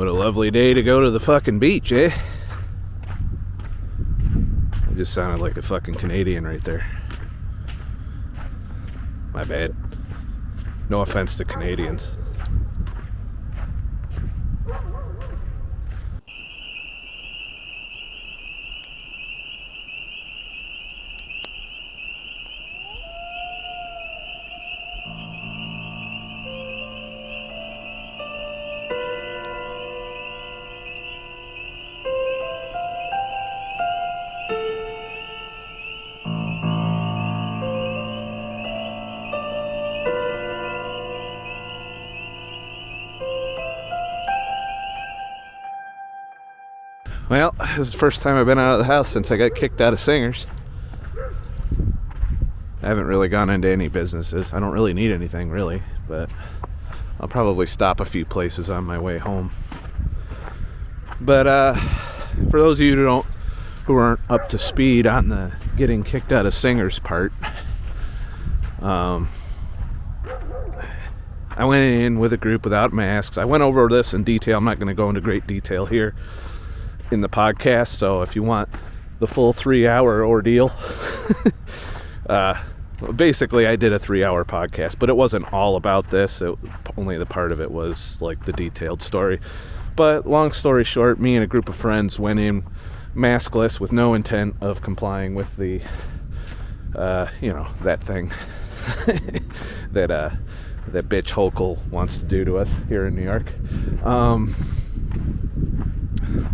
What a lovely day to go to the fucking beach, eh? I just sounded like a fucking Canadian right there. My bad. No offense to Canadians. Well, this is the first time I've been out of the house since I got kicked out of Singers. I haven't really gone into any businesses. I don't really need anything, really, but I'll probably stop a few places on my way home. But for those of you who aren't up to speed on the getting kicked out of Singers part, I went in with a group without masks. I went over this in detail. I'm not going to go into great detail here in the podcast, so if you want the full 3-hour ordeal, basically I did a 3-hour podcast, but it wasn't all about this. Only the part of it was like the detailed story. But long story short, me and a group of friends went in maskless with no intent of complying with the that thing that bitch Hochul wants to do to us here in New York.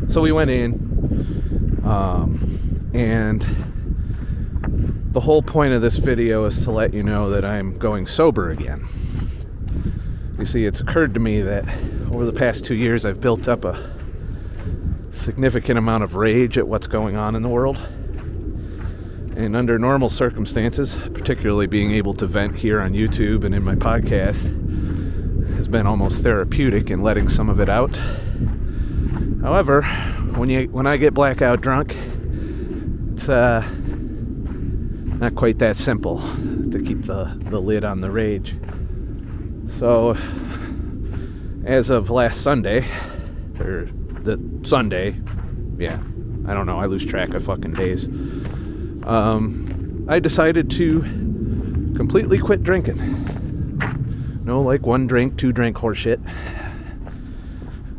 So we went in, and the whole point of this video is to let you know that I'm going sober again. You see, it's occurred to me that over the past 2 years I've built up a significant amount of rage at what's going on in the world. And under normal circumstances, particularly being able to vent here on YouTube and in my podcast, has been almost therapeutic in letting some of it out. However, when I get blackout drunk, it's not quite that simple to keep the lid on the rage. So, as of last Sunday, or the Sunday, yeah, I don't know, I lose track of fucking days, I decided to completely quit drinking. No, like 1 drink, 2 drink horseshit.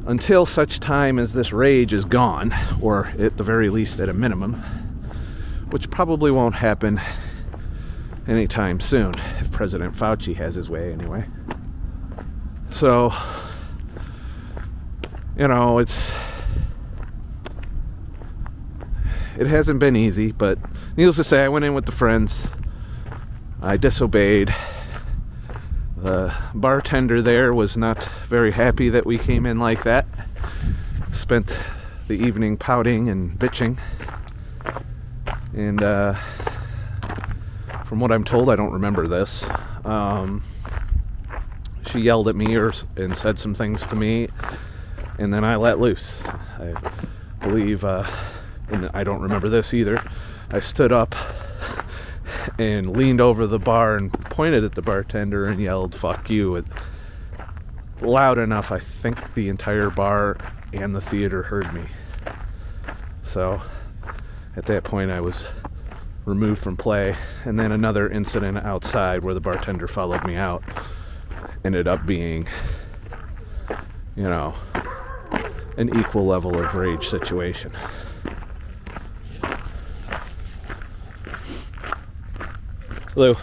Until such time as this rage is gone, or at the very least at a minimum, which probably won't happen anytime soon, if President Fauci has his way anyway. So, it hasn't been easy, but needless to say, I went in with the friends. I disobeyed. The bartender there was not very happy that we came in like that. Spent the evening pouting and bitching. And from what I'm told, I don't remember this. She yelled at me and said some things to me, and then I let loose. I believe, and I don't remember this either, I stood up and leaned over the bar and pointed at the bartender and yelled, "Fuck you," loud enough I think the entire bar and the theater heard me. So at that point I was removed from play, and then another incident outside where the bartender followed me out ended up being, an equal level of rage situation. Hello.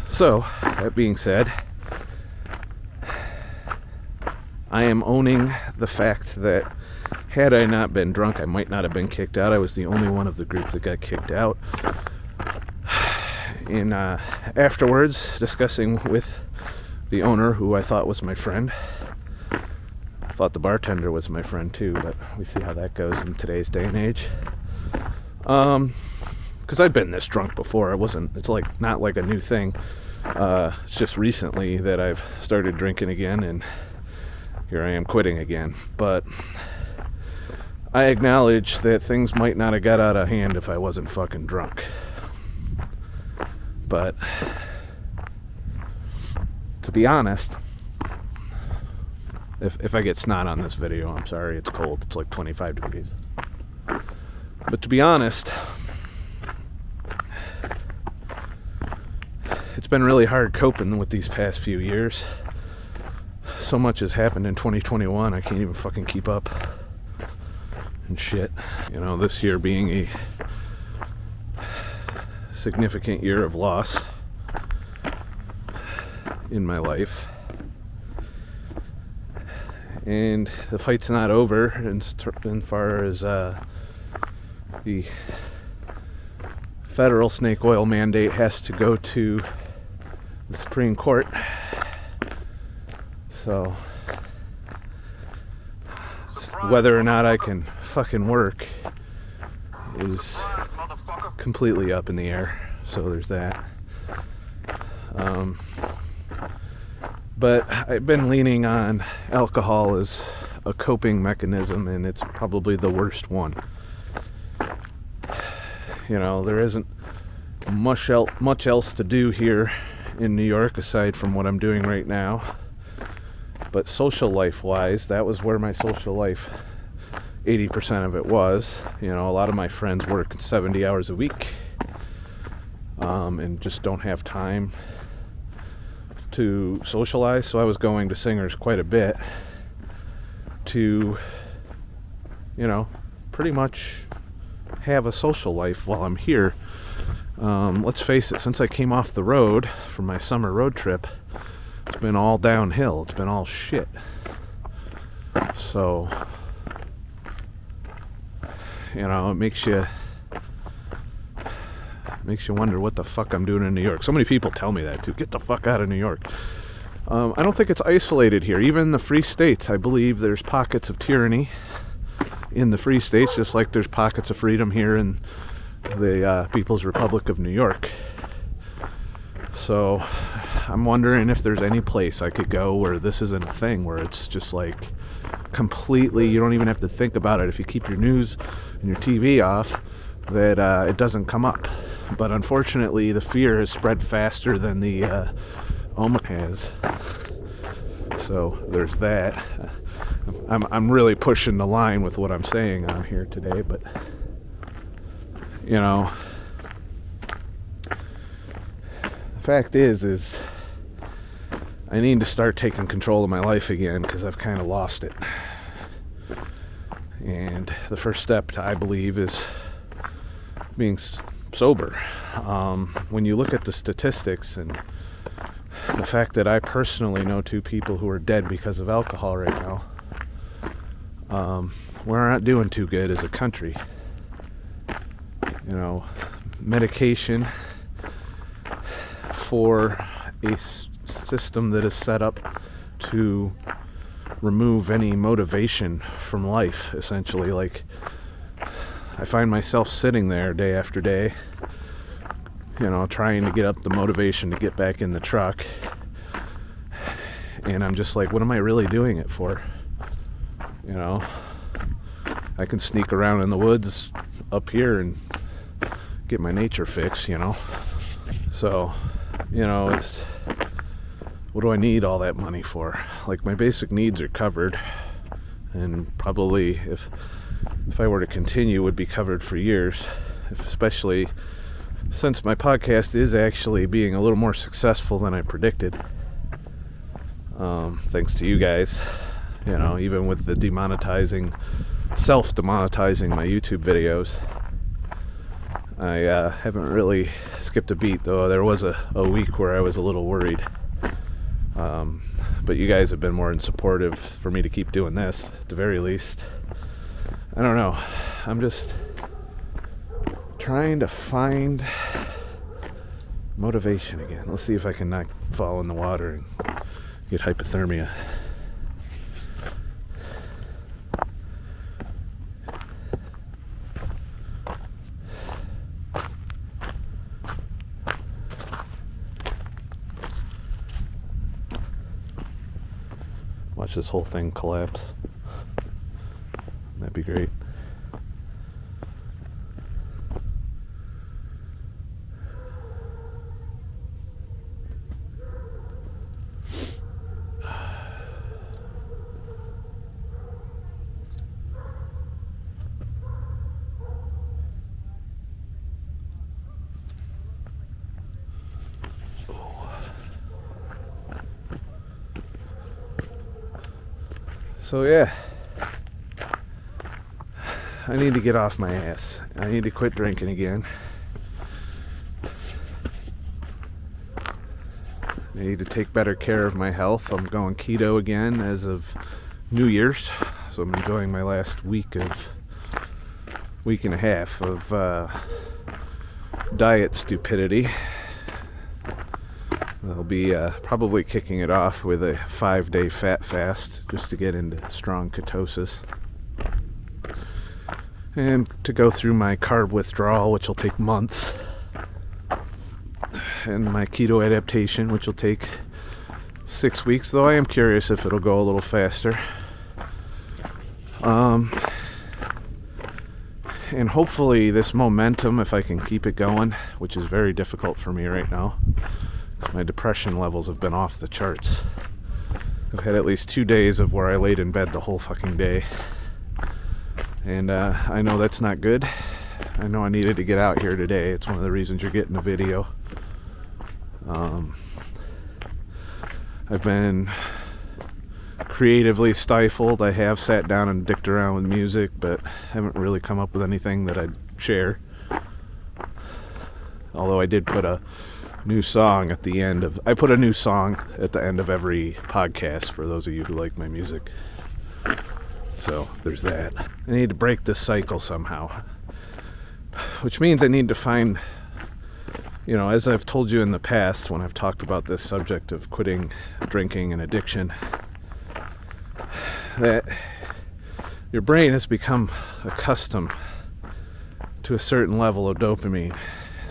So, that being said, I am owning the fact that had I not been drunk, I might not have been kicked out. I was the only one of the group that got kicked out. And afterwards, discussing with the owner, who I thought was my friend, I thought the bartender was my friend too, but we see how that goes in today's day and age. Because I've been this drunk before. It's like not like a new thing. It's just recently that I've started drinking again, and here I am quitting again. But I acknowledge that things might not have got out of hand if I wasn't fucking drunk. But to be honest, if I get snot on this video, I'm sorry, it's cold. It's like 25 degrees. But to be honest, it's been really hard coping with these past few years. So much has happened in 2021, I can't even fucking keep up and shit. You know, this year being a significant year of loss in my life. And the fight's not over as far as the federal snake oil mandate has to go to the Supreme Court. So whether or not I can fucking work is completely up in the air. So there's that. But I've been leaning on alcohol as a coping mechanism, and it's probably the worst one. You know, there isn't much else to do here in New York aside from what I'm doing right now. But social life-wise, that was where my social life, 80% of it was. You know, a lot of my friends work 70 hours a week and just don't have time to socialize. So I was going to singers quite a bit to, you know, pretty much have a social life while I'm here. Let's face it, since I came off the road from my summer road trip, it's been all downhill. It's been all shit. So, you know, it makes you wonder what the fuck I'm doing in New York. So many people tell me that too. Get the fuck out of New York. I don't think it's isolated here. Even in the free states, I believe there's pockets of tyranny in the free states, just like there's pockets of freedom here in the People's Republic of New York. So I'm wondering if there's any place I could go where this isn't a thing, where it's just like completely, you don't even have to think about it. If you keep your news and your TV off, that it doesn't come up. But unfortunately, the fear has spread faster than the Omicron has. So there's that. I'm really pushing the line with what I'm saying on here today, but you know, the fact is I need to start taking control of my life again, because I've kind of lost it. And the first step, I believe, is being sober. When you look at the statistics and the fact that I personally know 2 people who are dead because of alcohol right now, we're not doing too good as a country. You know, medication for a system that is set up to remove any motivation from life, essentially. Like, I find myself sitting there day after day, you know, trying to get up the motivation to get back in the truck, and I'm just like, what am I really doing it for? You know, I can sneak around in the woods up here and get my nature fix, you know. So, you know, it's, what do I need all that money for? Like, my basic needs are covered, and probably if I were to continue, would be covered for years, especially since my podcast is actually being a little more successful than I predicted. Thanks to you guys, you know, even with the self-demonetizing my YouTube videos. I haven't really skipped a beat, though. There was a week where I was a little worried. But you guys have been more than supportive for me to keep doing this, at the very least. I don't know. I'm just trying to find motivation again. Let's see if I can not fall in the water and get hypothermia. Watch this whole thing collapse. That'd be great. So yeah, I need to get off my ass. I need to quit drinking again. I need to take better care of my health. I'm going keto again as of New Year's, so I'm enjoying my last week and a half of diet stupidity. I'll be probably kicking it off with a 5-day fat fast just to get into strong ketosis and to go through my carb withdrawal, which will take months, and my keto adaptation, which will take 6 weeks, though I am curious if it'll go a little faster. And hopefully this momentum, if I can keep it going, which is very difficult for me right now. My depression levels have been off the charts. I've had at least 2 days of where I laid in bed the whole fucking day. And I know that's not good. I know I needed to get out here today. It's one of the reasons you're getting a video. I've been creatively stifled. I have sat down and dicked around with music, but haven't really come up with anything that I'd share. Although I did put a new song at the end of... I put a new song at the end of every podcast for those of you who like my music. So there's that. I need to break this cycle somehow. Which means I need to find... You know, as I've told you in the past when I've talked about this subject of quitting drinking and addiction, that your brain has become accustomed to a certain level of dopamine.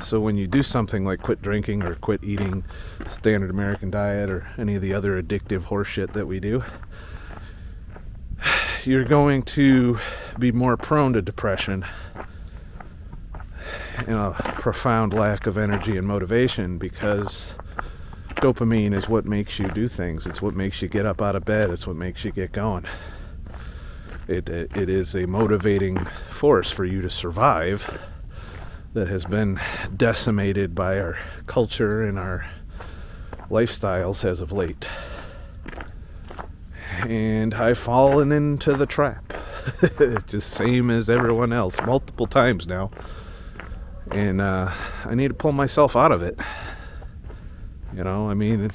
So when you do something like quit drinking or quit eating standard American diet or any of the other addictive horseshit that we do, you're going to be more prone to depression and a profound lack of energy and motivation, because dopamine is what makes you do things. It's what makes you get up out of bed. It's what makes you get going. It is a motivating force for you to survive that has been decimated by our culture and our lifestyles as of late. And I've fallen into the trap. Just same as everyone else, multiple times now. And I need to pull myself out of it. You know, I mean, at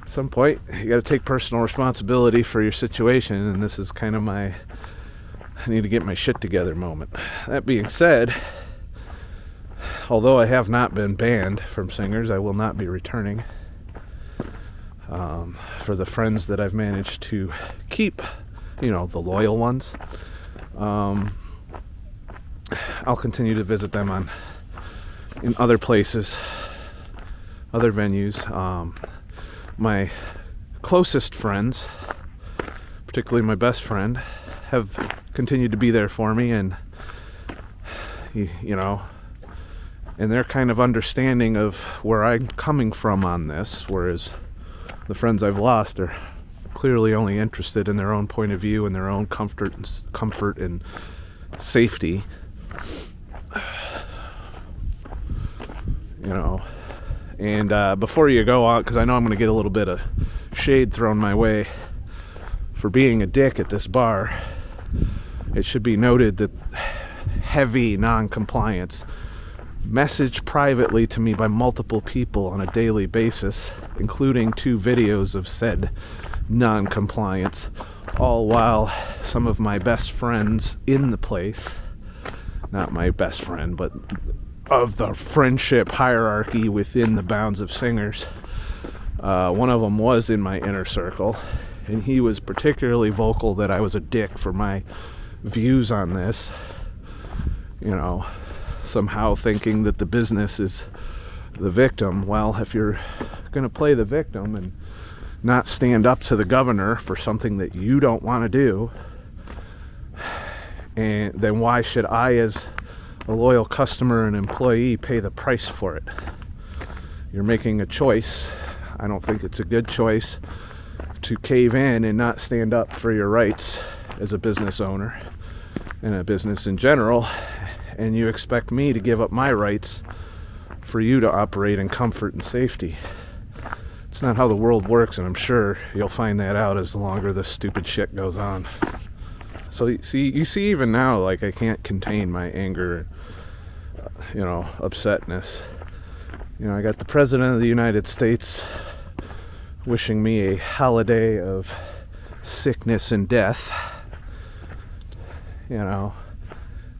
some point, you got to take personal responsibility for your situation, and this is kind of my I need to get my shit together moment. That being said, although I have not been banned from Singers, I will not be returning. For the friends that I've managed to keep, you know, the loyal ones, I'll continue to visit them in other places, other venues. My closest friends, particularly my best friend, have continued to be there for me, and you know, and they're kind of understanding of where I'm coming from on this, whereas the friends I've lost are clearly only interested in their own point of view and their own comfort and safety. You know, and before you go on, because I know I'm going to get a little bit of shade thrown my way for being a dick at this bar, it should be noted that heavy non-compliance, messaged privately to me by multiple people on a daily basis, including 2 videos of said non-compliance, all while some of my best friends in the place, not my best friend, but of the friendship hierarchy within the bounds of Singers, one of them was in my inner circle, and he was particularly vocal that I was a dick for my views on this, you know, somehow thinking that the business is the victim. Well, if you're going to play the victim and not stand up to the governor for something that you don't want to do, and then why should I, as a loyal customer and employee, pay the price for it? You're making a choice. I don't think it's a good choice to cave in and not stand up for your rights as a business owner and a business in general, and you expect me to give up my rights for you to operate in comfort and safety. It's not how the world works, and I'm sure you'll find that out as the longer this stupid shit goes on. So you see even now, like, I can't contain my anger, upsetness. I got the President of the United States wishing me a holiday of sickness and death, and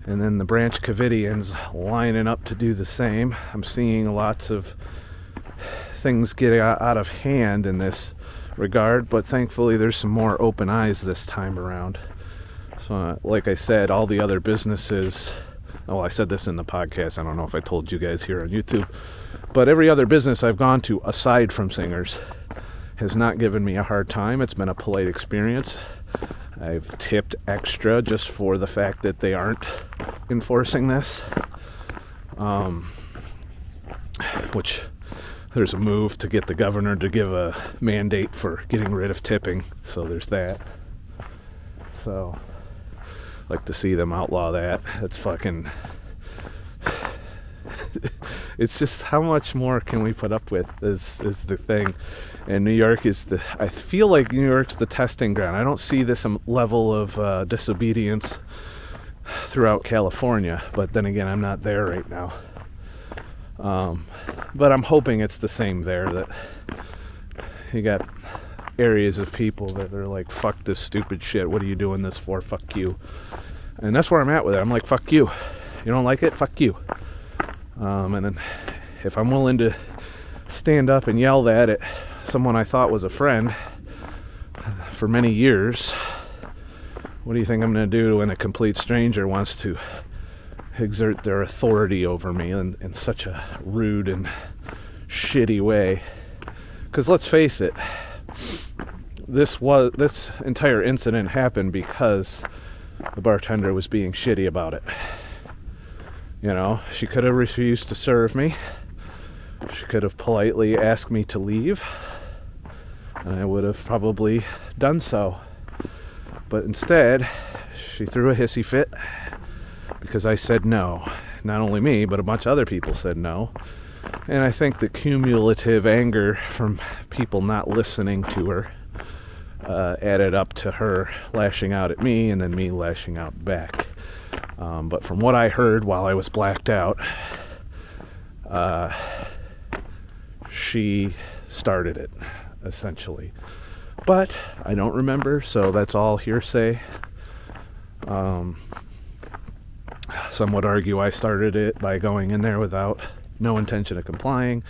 then the Branch Covidians lining up to do the same. I'm seeing lots of things get out of hand in this regard, but thankfully there's some more open eyes this time around. So, like I said, all the other businesses, I said this in the podcast, I don't know if I told you guys here on YouTube, but every other business I've gone to, aside from Singers, has not given me a hard time. It's been a polite experience. I've tipped extra just for the fact that they aren't enforcing this, which there's a move to get the governor to give a mandate for getting rid of tipping, so there's that. So I'd like to see them outlaw that. That's fucking it's just, how much more can we put up with is the thing. And New York I feel like New York's the testing ground. I don't see this level of disobedience throughout California, but then again, I'm not there right now. But I'm hoping it's the same there, that you got areas of people that are like, fuck this stupid shit, what are you doing this for, fuck you. And that's where I'm at with it. I'm like, fuck you. You don't like it, fuck you. And then if I'm willing to stand up and yell that at someone I thought was a friend for many years, what do you think I'm going to do when a complete stranger wants to exert their authority over me in such a rude and shitty way? Because let's face it, this entire incident happened because the bartender was being shitty about it. She could have refused to serve me. She could have politely asked me to leave, and I would have probably done so. But instead, she threw a hissy fit because I said no. Not only me, but a bunch of other people said no. And I think the cumulative anger from people not listening to her added up to her lashing out at me and then me lashing out back. But from what I heard while I was blacked out, she started it, essentially. But I don't remember, so that's all hearsay. Some would argue I started it by going in there without no intention of complying,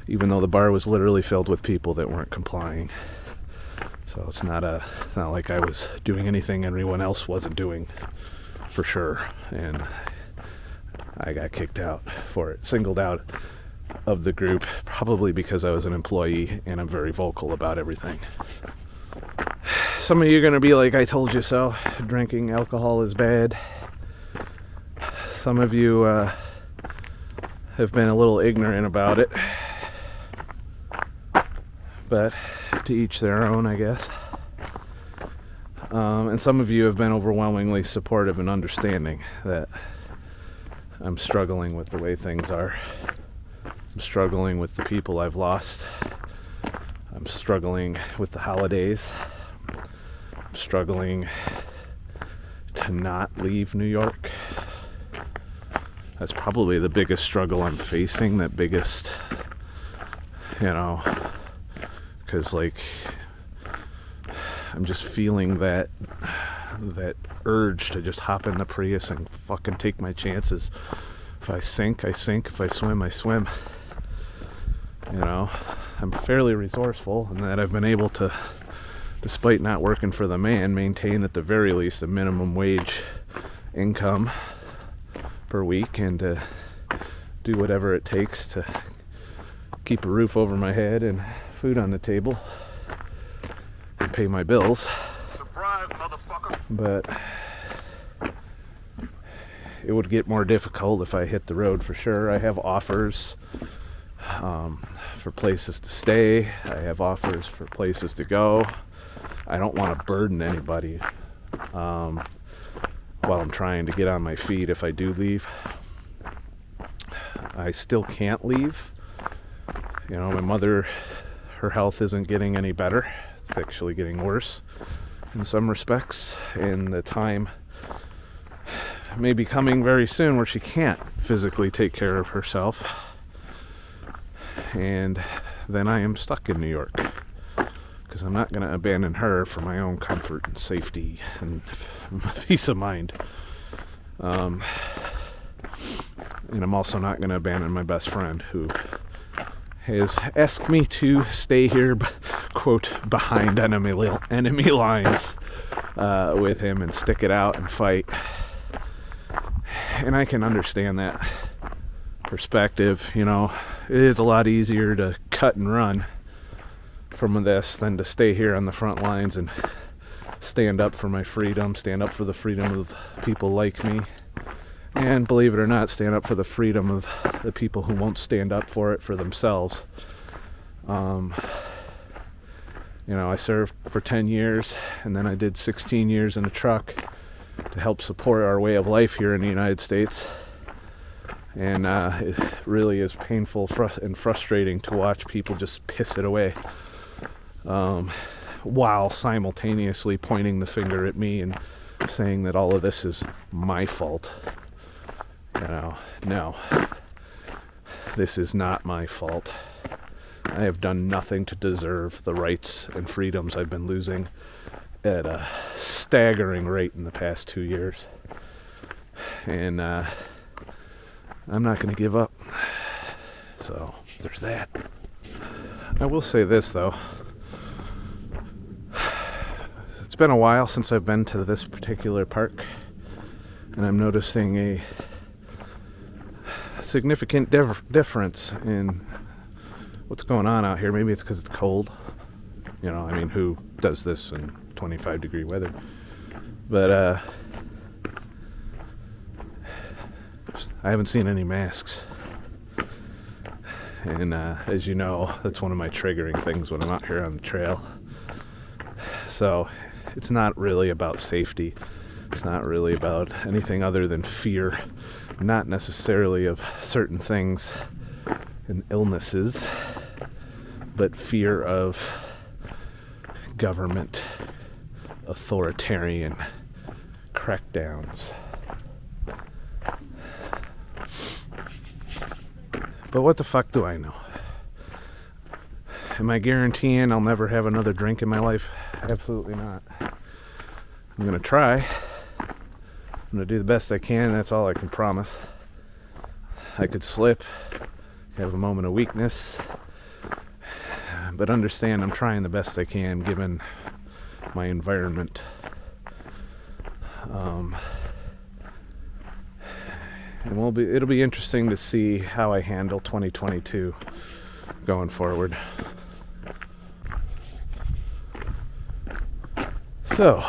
even though the bar was literally filled with people that weren't complying. So it's not like I was doing anything everyone else wasn't doing, for sure. And I got kicked out for it, singled out of the group, probably because I was an employee and I'm very vocal about everything. Some of you are going to be like, I told you so. Drinking alcohol is bad. Some of you have been a little ignorant about it. But to each their own, I guess. And some of you have been overwhelmingly supportive and understanding that I'm struggling with the way things are. I'm struggling with the people I've lost. I'm struggling with the holidays. I'm struggling to not leave New York. That's probably the biggest struggle I'm facing, that biggest, because I'm just feeling that urge to just hop in the Prius and fucking take my chances. If I sink, I sink. If I swim, I swim. I'm fairly resourceful in that I've been able to, despite not working for the man, maintain at the very least a minimum wage income per week, and to do whatever it takes to keep a roof over my head and food on the table and pay my bills. Surprise, motherfucker. But it would get more difficult if I hit the road, for sure. I have offers for places to stay. I have offers for places to go. I don't want to burden anybody while I'm trying to get on my feet if I do leave. I still can't leave. My mother, her health isn't getting any better. It's actually getting worse in some respects, and the time may be coming very soon where she can't physically take care of herself, and then I am stuck in New York, because I'm not going to abandon her for my own comfort and safety and peace of mind. And I'm also not going to abandon my best friend, who has asked me to stay here, quote, behind enemy lines with him and stick it out and fight. And I can understand that perspective. You know, it is a lot easier to cut and run from this than to stay here on the front lines and stand up for my freedom, stand up for the freedom of people like me, and believe it or not, stand up for the freedom of the people who won't stand up for it for themselves. You know, I served for 10 years, and then I did 16 years in a truck to help support our way of life here in the United States. And it really is painful and frustrating to watch people just piss it away, while simultaneously pointing the finger at me and saying that all of this is my fault. You know, no, this is not my fault. I have done nothing to deserve the rights and freedoms I've been losing at a staggering rate in the past 2 years. And I'm not going to give up. So there's that. I will say this, though. It's been a while since I've been to this particular park, and I'm noticing a significant difference in what's going on out here. Maybe it's because it's cold. You know, I mean, who does this in 25 degree weather? But I haven't seen any masks. And as you know, that's one of my triggering things when I'm out here on the trail. So it's not really about safety. It's not really about anything other than fear. Not necessarily of certain things and illnesses, but fear of government authoritarian crackdowns. But what the fuck do I know? Am I guaranteeing I'll never have another drink in my life? Absolutely not. I'm gonna try. I'm gonna do the best I can. That's all I can promise. I could slip, have a moment of weakness, but understand I'm trying the best I can given my environment. And it'll be interesting to see how I handle 2022 going forward. So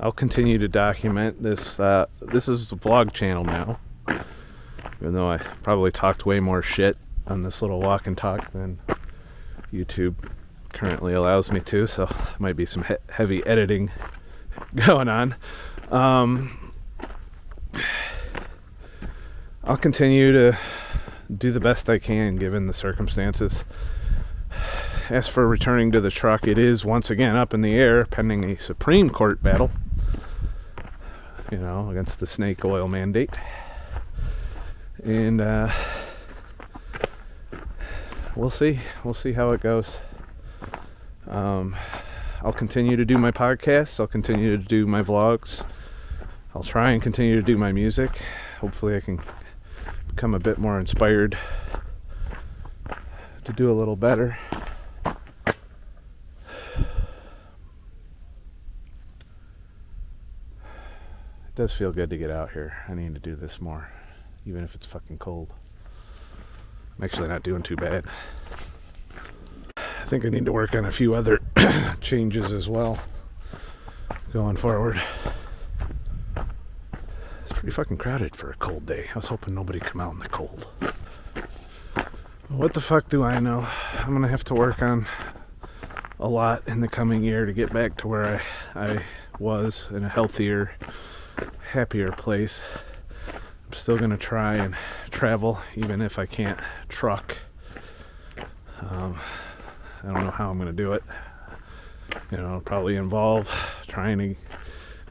I'll continue to document this. This is a vlog channel now, even though I probably talked way more shit on this little walk and talk than YouTube currently allows me to, so there might be some heavy editing going on. I'll continue to do the best I can given the circumstances. As for returning to the truck, it is once again up in the air pending a Supreme Court battle, you know, against the snake oil mandate. And we'll see how it goes. I'll continue to do my podcasts. I'll continue to do my vlogs. I'll try and continue to do my music. Hopefully I can become a bit more inspired to do a little better. It does feel good to get out here. I need to do this more, even if it's fucking cold. I'm actually not doing too bad. I think I need to work on a few other changes as well going forward. It's pretty fucking crowded for a cold day. I was hoping nobody come out in the cold. What the fuck do I know? I'm gonna have to work on a lot in the coming year to get back to where I was in a healthier, happier place. I'm still going to try and travel, even if I can't truck. I don't know how I'm going to do it. It'll probably involve trying to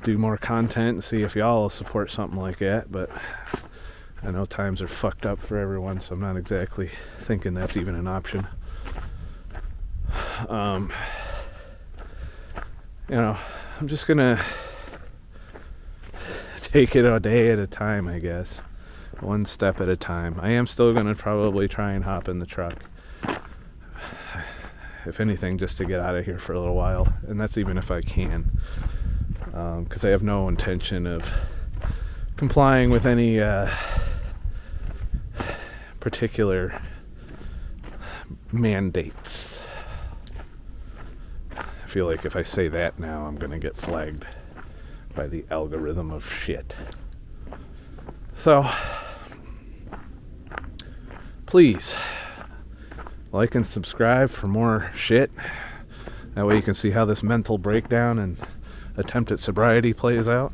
do more content and see if y'all will support something like that, but I know times are fucked up for everyone, so I'm not exactly thinking that's even an option. I'm just gonna take it a day at a time, I guess. One step at a time. I am still gonna probably try and hop in the truck. If anything, just to get out of here for a little while. And that's even if I can. Because I have no intention of complying with any particular mandates. I feel like if I say that now, I'm going to get flagged by the algorithm of shit. So, please, like and subscribe for more shit. That way you can see how this mental breakdown and attempt at sobriety plays out.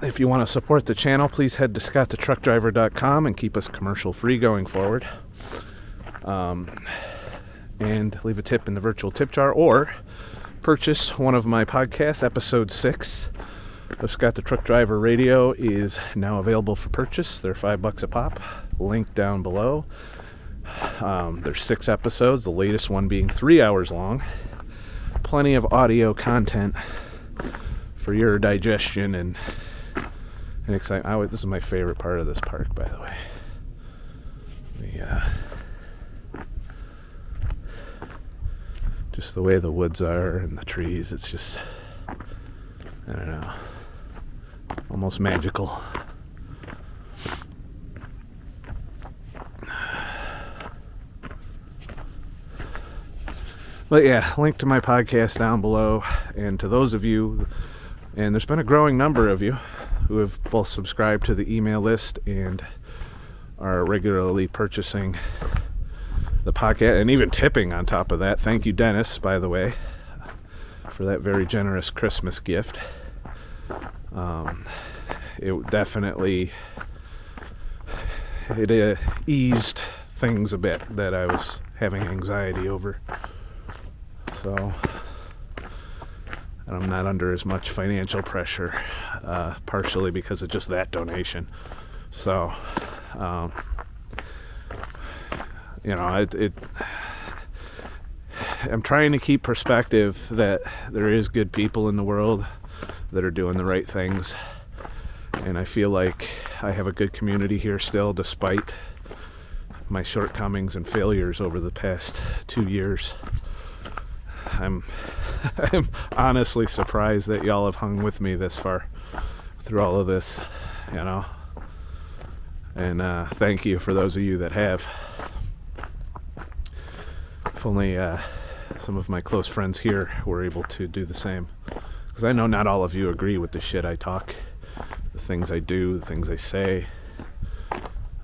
If you want to support the channel, please head to ScottTheTruckDriver.com and keep us commercial free going forward. And leave a tip in the virtual tip jar, or purchase one of my podcasts. Episode 6 of Scott the Truck Driver Radio is now available for purchase. They're $5 a pop. Link down below. There's 6 episodes, the latest one being 3 hours long. Plenty of audio content for your digestion and excitement. This is my favorite part of this park, by the way. Just the way the woods are and the trees, it's just, I don't know, almost magical. But yeah, link to my podcast down below, and to those of you, and there's been a growing number of you who have both subscribed to the email list and are regularly purchasing the podcast, and even tipping on top of that. Thank you, Dennis, by the way, for that very generous Christmas gift. It definitely eased things a bit that I was having anxiety over. So, and I'm not under as much financial pressure, partially because of just that donation. So, I'm trying to keep perspective that there is good people in the world that are doing the right things, and I feel like I have a good community here still, despite my shortcomings and failures over the past 2 years. I'm honestly surprised that y'all have hung with me this far through all of this, and thank you for those of you that have. If only some of my close friends here were able to do the same. Because I know not all of you agree with the shit I talk, the things I do, the things I say.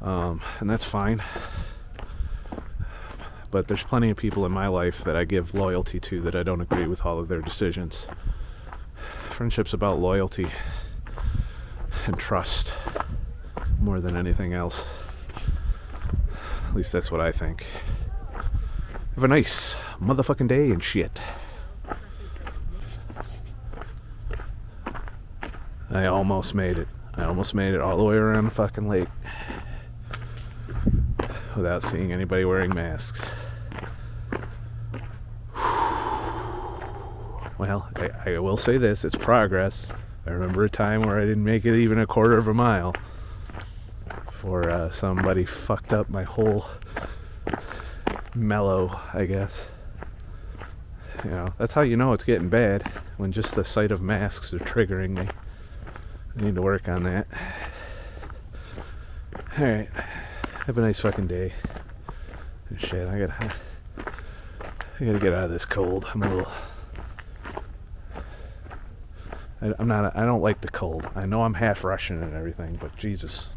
And that's fine. But there's plenty of people in my life that I give loyalty to that I don't agree with all of their decisions. Friendship's about loyalty and trust more than anything else. At least that's what I think. Have a nice motherfucking day and shit. I almost made it. All the way around the fucking lake without seeing anybody wearing masks. Well, I will say this, it's progress. I remember a time where I didn't make it even a quarter of a mile before somebody fucked up my whole mellow, I guess. That's how you know it's getting bad, when just the sight of masks are triggering me. I need to work on that. Alright, have a nice fucking day. Shit, I gotta get out of this cold. I'm a little... I don't like the cold. I know I'm half Russian and everything, but Jesus.